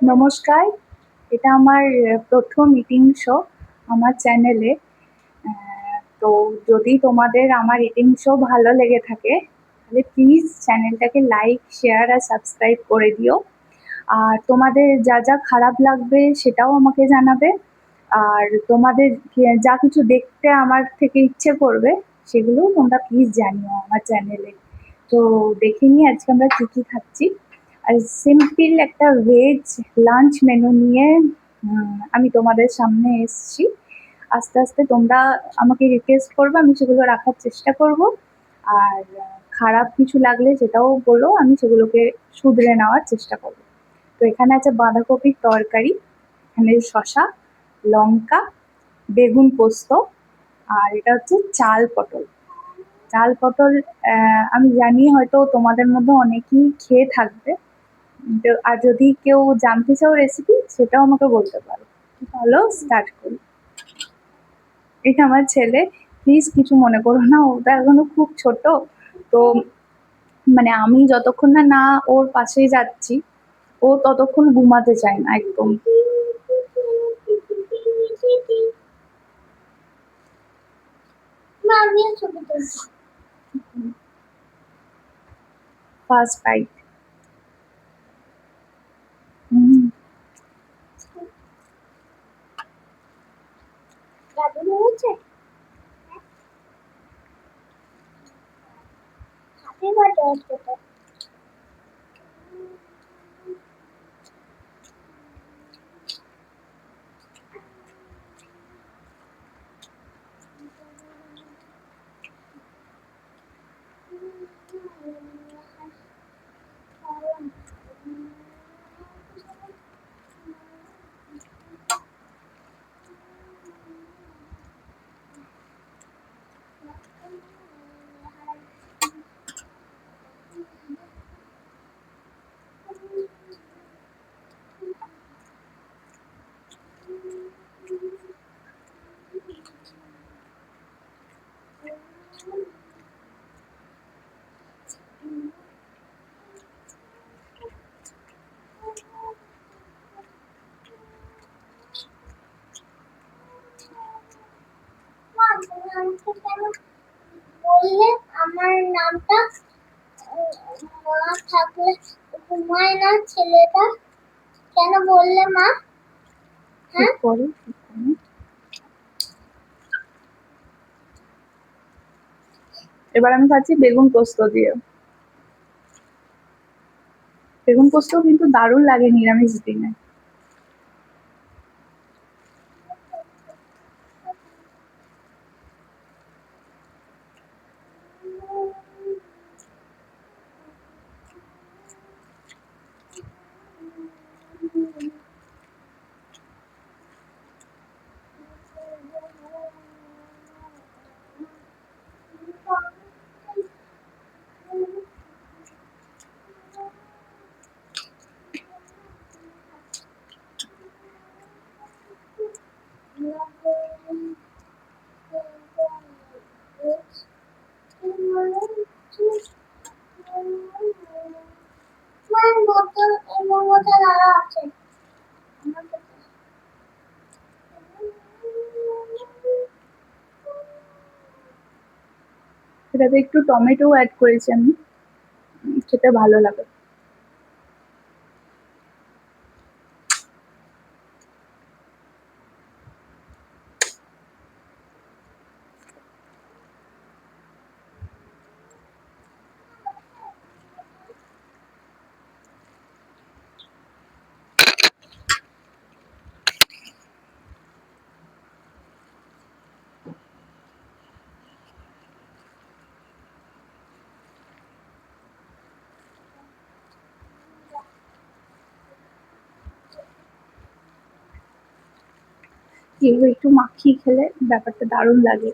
নমস্কার, এটা আমার প্রথম ইটিং শো আমার চ্যানেলে। তো যদি তোমাদের আমার ইটিং শো ভালো লেগে থাকে তাহলে প্লিজ চ্যানেলটাকে লাইক, শেয়ার আর সাবস্ক্রাইব করে দিও। আর তোমাদের যা যা খারাপ লাগবে সেটাও আমাকে জানাবে। আর তোমাদের যা কিছু দেখতে আমার থেকে ইচ্ছে করবে সেগুলোও তোমরা প্লিজ জানিও আমার চ্যানেলে। তো দেখে নিই আজকে আমরা কী কী খাচ্ছি। আর সিম্পল একটা ভেজ লাঞ্চ মেনু নিয়ে আমি তোমাদের সামনে এসেছি। আস্তে আস্তে তোমরা আমাকে রিকোয়েস্ট করবে, আমি সেগুলো রাখার চেষ্টা করব। আর খারাপ কিছু লাগলে সেটাও বলো, আমি সেগুলোকে শুধরে নেওয়ার চেষ্টা করব। তো এখানে আছে বাঁধাকপির তরকারি, এখানে শসা, লঙ্কা, বেগুন পোস্ত, আর এটা হচ্ছে চাল পটল। চাল পটল আমি জানি হয়তো তোমাদের মধ্যে অনেকেই খেয়ে থাকবে। আর যদি কেউ জানতে চাও রেসিপি সেটাও আমাকে বলতে পারো। চলো স্টার্ট করি। এটা আমার ছেলে, প্লিজ কিছু মনে করো না, ওটা এখনো খুব ছোট। তো মানে আমি যতক্ষণ না না ওর পাশেই যাচ্ছি ও ততক্ষণ ঘুমাতে চায় না একদম। First bite. বললে আমার নামটা মা থাকলে ঘুমায় না ছেলেটা, কেন বললে মা? হ্যাঁ, এবার আমি খাচ্ছি বেগুন পোস্ত দিয়ে। বেগুন পোস্ত কিন্তু দারুণ লাগে নিরামিষ দিনে। বোতল এমন মতো লাগা আছে। সেটাতে একটু টমেটো অ্যাড করেছি আমি, খেতে ভালো লাগে। এগুলো একটু মাখিয়ে খেলে ব্যাপারটা দারুণ লাগে।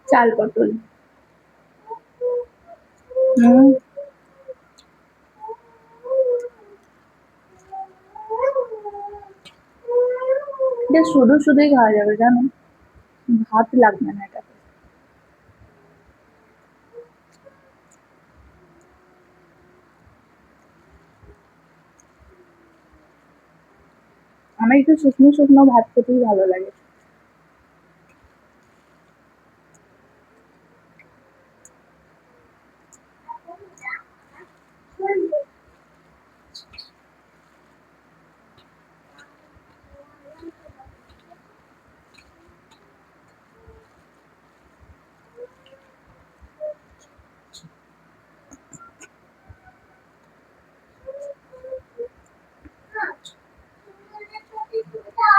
চাল পটল। হুম, এটা শুধু শুধুই খাওয়া যাবে জানো, ভাত লাগবে না এটাতে। আমার একটু শুকনো শুকনো ভাত খেতেই ভালো লাগে।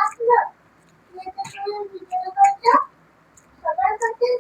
আসলো ভিডিও করছো সবার কাছে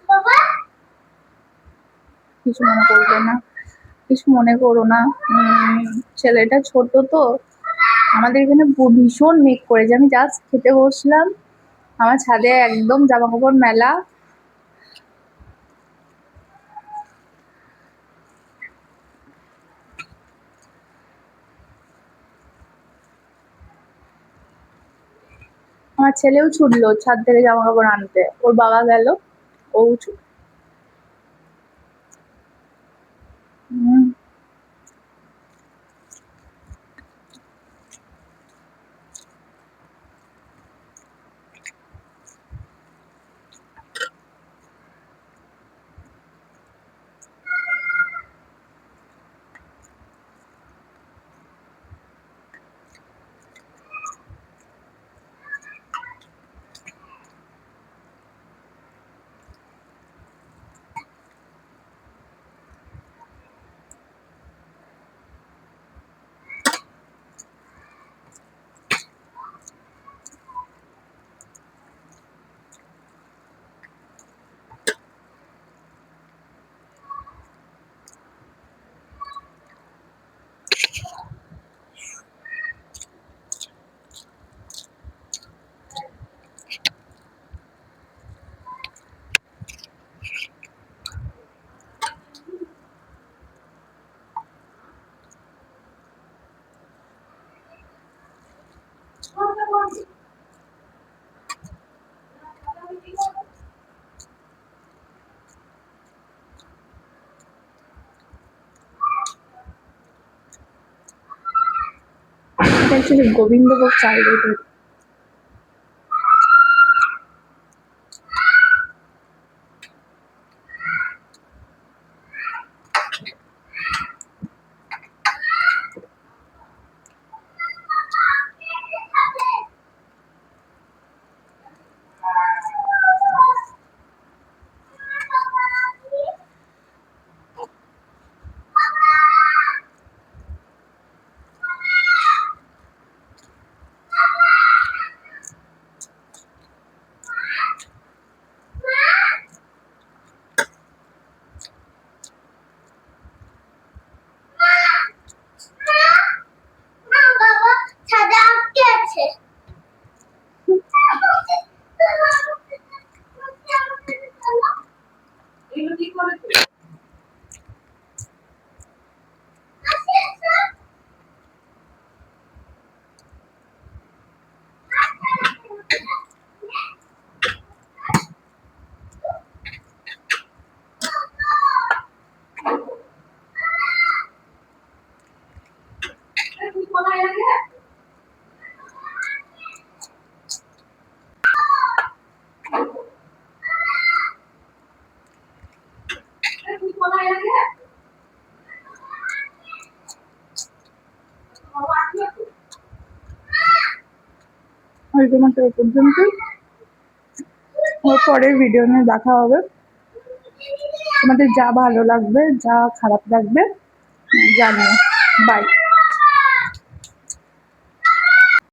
বাবা কিছু মনে করবে না, কিছু মনে করো না। ছেলেটা ছোট তো, আমাদের এখানে ভীষণ মেঘ করেছে। আমি জাস্ট খেতে বসলাম, আমার ছাদে একদম জামা কাপড় মেলা। আমার ছেলেও ছুটলো ছাদ থেকে জামা কাপড় আনতে, ওর বাবা গেল, ও হুম, এটা অ্যাকচুয়ালি গোবিন্দভোগ চাল দিয়ে তৈরি। আজকের মতো এই পর্যন্তই। ওর পরের ভিডিও নিয়ে দেখা হবে। তোমাদের যা ভালো লাগবে, যা খারাপ লাগবে জানিও। বাই।